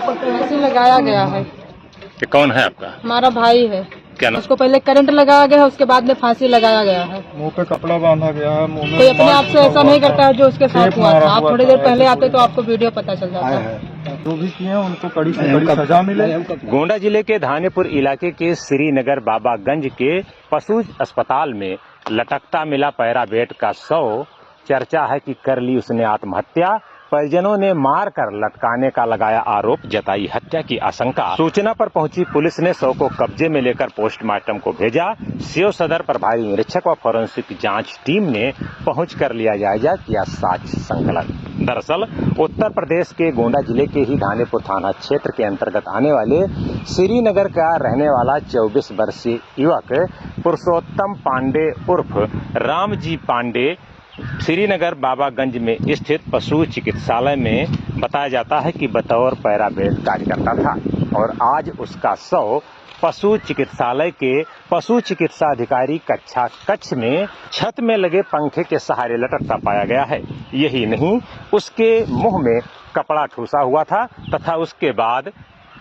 फांसी लगाया गया है। ये कौन है आपका? हमारा भाई है। क्या नाम? उसको पहले करंट लगाया गया है, उसके बाद में फांसी लगाया गया है। मुंह पे कपड़ा बांधा गया है, मुंह में कोई अपने आप से ऐसा नहीं करता है जो उसके साथ हुआ था। आप थोड़ी देर पहले आते तो आपको वीडियो पता चल जाता। जो भी किए उनको कड़ी से कड़ी सजा मिले। गोंडा जिले के धानेपुर इलाके के श्रीनगर बाबागंज के पशु अस्पताल में लटकता मिला पैराबेट का शव। चर्चा है कि कर ली उसने आत्महत्या। परिजनों ने मार कर लटकाने का लगाया आरोप, जताई हत्या की आशंका। सूचना पर पहुंची पुलिस ने शव को कब्जे में लेकर पोस्टमार्टम को भेजा। सीओ सदर प्रभारी निरीक्षक व फोरेंसिक जांच टीम ने पहुंचकर लिया जायजा, किया साक्ष्य संकलन। दरअसल उत्तर प्रदेश के गोंडा जिले के ही धानेपुर थाना क्षेत्र के अंतर्गत आने वाले श्रीनगर का रहने वाला 24 वर्षीय युवक पुरुषोत्तम पांडे उर्फ रामजी पांडे श्रीनगर बाबागंज में स्थित पशु चिकित्सालय में बताया जाता है कि बतौर पैराबेट कार्य करता था और आज उसका शव पशु चिकित्सालय के पशु चिकित्सा अधिकारी कक्षा कक्ष में छत में लगे पंखे के सहारे लटकता पाया गया है। यही नहीं, उसके मुंह में कपड़ा ठूसा हुआ था तथा उसके बाद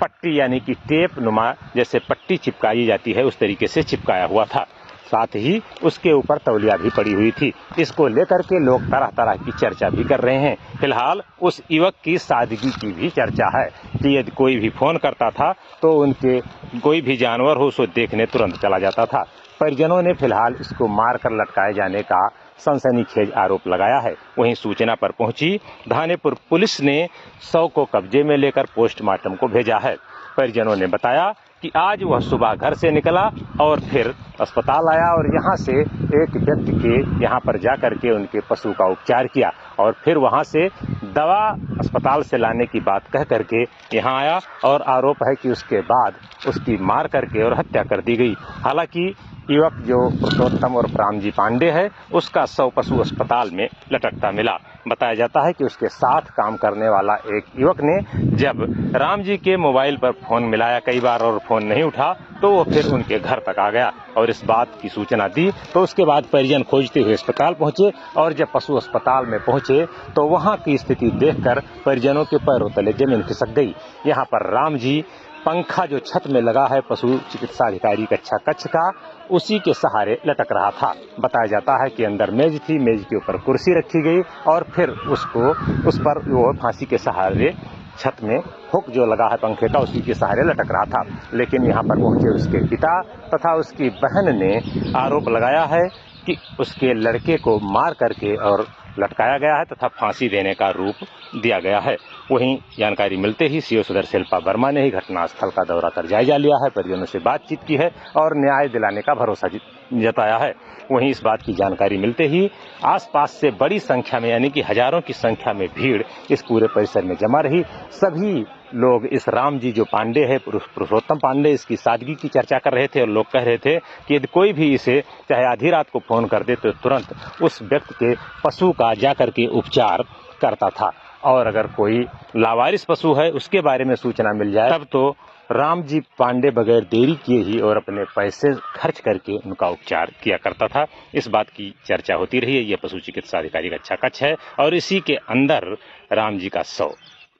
पट्टी यानी कि टेप नुमा जैसे पट्टी चिपकाई जाती है उस तरीके से चिपकाया हुआ था। साथ ही उसके ऊपर तौलिया भी पड़ी हुई थी। इसको लेकर के लोग तरह तरह की चर्चा भी कर रहे हैं। फिलहाल उस युवक की सादगी की भी चर्चा है कि यदि कोई भी फोन करता था तो उनके कोई भी जानवर हो उसको देखने तुरंत चला जाता था। परिजनों ने फिलहाल इसको मार कर लटकाए जाने का सनसनीखेज आरोप लगाया है। वहीं सूचना पर पहुंची धानेपुर पुलिस ने शव को कब्जे में लेकर पोस्टमार्टम को भेजा है। परिजनों ने बताया कि आज वह सुबह घर से निकला और फिर अस्पताल आया और यहाँ से एक व्यक्ति के यहाँ पर जाकर के उनके पशु का उपचार किया और फिर वहाँ से दवा अस्पताल से लाने की बात कह करके यहाँ आया और आरोप है कि उसके बाद उसकी मार करके और हत्या कर दी गई। हालांकि युवक जो पुरुषोत्तम और रामजी पांडे है उसका शव पशु अस्पताल में लटकता मिला। बताया जाता है कि उसके साथ काम करने वाला एक युवक ने जब रामजी के मोबाइल पर फोन मिलाया कई बार और फोन नहीं उठा तो वो फिर उनके घर तक आ गया और इस बात की सूचना दी। तो उसके बाद परिजन खोजते हुए अस्पताल पहुंचे और जब पशु अस्पताल में पहुंचे तो वहां की स्थिति देखकर परिजनों के पैरों तले जमीन खिसक गई। यहाँ पर रामजी पंखा जो छत में लगा है पशु चिकित्सा अधिकारी कक्षा कक्ष का, उसी के सहारे लटक रहा था। बताया जाता है कि अंदर मेज थी, मेज के ऊपर कुर्सी रखी गई और फिर उसको उस पर वो फांसी के सहारे छत में हुक जो लगा है पंखे का उसी के सहारे लटक रहा था। लेकिन यहाँ पर पहुंचे उसके पिता तथा उसकी बहन ने आरोप लगाया है कि उसके लड़के को मार करके और लटकाया गया है तथा फांसी देने का रूप दिया गया है। वहीं जानकारी मिलते ही सीओ सदर शिल्पा वर्मा ने ही घटनास्थल का दौरा कर जायजा लिया है, परिजनों से बातचीत की है और न्याय दिलाने का भरोसा जताया है। वहीं इस बात की जानकारी मिलते ही आसपास से बड़ी संख्या में यानी कि हजारों की संख्या में भीड़ इस पूरे परिसर में जमा रही। सभी लोग इस रामजी जो पांडे है पुरुषोत्तम पांडे इसकी सादगी की चर्चा कर रहे थे और लोग कह रहे थे कि यदि कोई भी इसे चाहे आधी रात को फोन कर दे तो तुरंत उस व्यक्ति के पशु का जाकर के उपचार करता था और अगर कोई लावारिस पशु है उसके बारे में सूचना मिल जाए तब तो रामजी पांडे बगैर देरी किए ही और अपने पैसे खर्च करके उनका उपचार किया करता था। इस बात की चर्चा होती रही है। ये पशु चिकित्सा अधिकारी कक्षा कक्ष है और इसी के अंदर रामजी का शव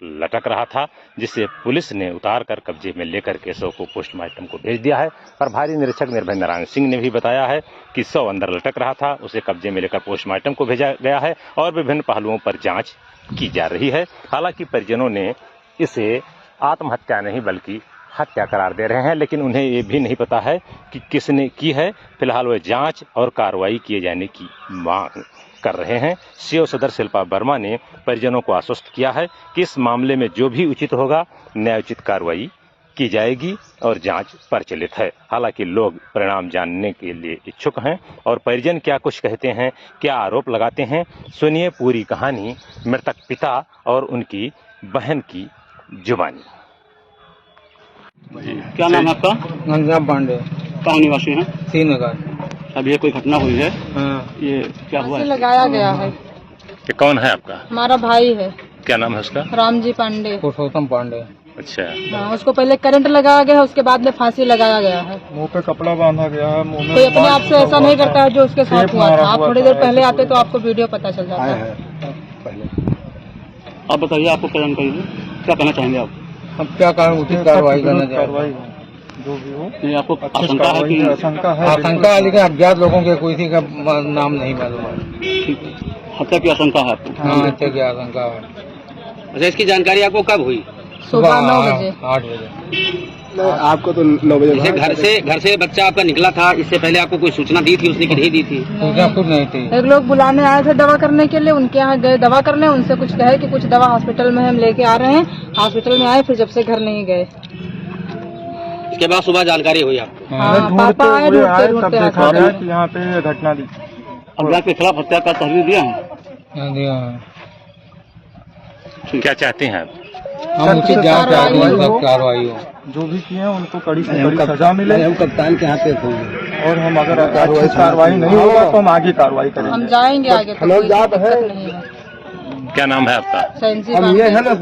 लटक रहा था जिसे पुलिस ने उतार कर कब्जे में लेकर के शव को पोस्टमार्टम को भेज दिया है। प्रभारी निरीक्षक निर्भय नारायण सिंह ने भी बताया है कि शव अंदर लटक रहा था, उसे कब्जे में लेकर पोस्टमार्टम को भेजा गया है और विभिन्न पहलुओं पर जांच की जा रही है। हालांकि परिजनों ने इसे आत्महत्या नहीं बल्कि हत्या करार दे रहे हैं, लेकिन उन्हें ये भी नहीं पता है कि किसने की है। फिलहाल वह जांच और कार्रवाई किए जाने की मांग कर रहे हैं। सीओ सदर शिल्पा वर्मा ने परिजनों को आश्वस्त किया है कि इस मामले में जो भी उचित होगा न्यायोचित कार्रवाई की जाएगी और जांच प्रचलित है। हालांकि लोग परिणाम जानने के लिए इच्छुक हैं और परिजन क्या कुछ कहते हैं, क्या आरोप लगाते हैं, सुनिए पूरी कहानी मृतक पिता और उनकी बहन की जुबानी। क्या नाम है आपका? घनश्याम पांडे। कहाँ निवासी हैं? श्रीनगर। अब ये कोई घटना हुई है? हाँ। ये क्या हुआ फांसी है? लगाया गया है। ये कौन है आपका? हमारा भाई है। क्या नाम है उसका? रामजी पांडे। पुरुषोत्तम पांडे। अच्छा, हाँ, उसको पहले करंट लगाया गया है, उसके बाद में फांसी लगाया गया है। मुंह पे कपड़ा बांधा गया है, मुंह में कोई अपने आप से ऐसा नहीं करता है जो उसके साथ हुआ था। आप थोड़ी देर पहले आते तो आपको वीडियो पता चल जाता। आप बताइए, आपको क्या जानकारी है? क्या कहना चाहेंगे आप? हम क्या करें, उचित कार्रवाई करना चाहिए। जो भी हो ये आपको अच्छी आशंका है कि आशंका है। आशंका है, लेकिन अज्ञात लोगों के किसी का नाम नहीं मालूम है। हत्या की आशंका है आपको? हाँ, हत्या की आशंका है। अच्छा, इसकी जानकारी आपको कब हुई? सुबह 9 बजे। 8 बजे। आपको तो 9 बजे जैसे घर से बच्चा आपका निकला था, इससे पहले आपको कोई सूचना दी थी उसने कि नहीं दी थी? सूचना खुद नहीं थी। एक लोग बुलाने आए थे दवा करने के लिए, उनके यहाँ गए दवा करने, उनसे कुछ कहे कि कुछ दवा हॉस्पिटल में हम लेके आ रहे हैं। हॉस्पिटल में आए, फिर जब से घर नहीं गए। इसके बाद सुबह जानकारी हुई आपको? हाँ, पापा आए ढूंढते ढूंढते देखा गया कि यहाँ पे घटना दी। अज्ञात के खिलाफ हत्या का तहरीर दिया है? क्या चाहते हैं आप? हम उचित जांच कार्रवाई हो। जो भी किए हैं उनको कड़ी से कड़ी सजा मिले। हम कप्तान के हाथ पे और हम अगर अच्छी कार्रवाई नहीं होगा तो हम आगे कार्रवाई करेंगे। हम जाएंगे आगे, तो कोई दिक्कत नहीं है। क्या नाम है आपका? सैंसी बांधे। ना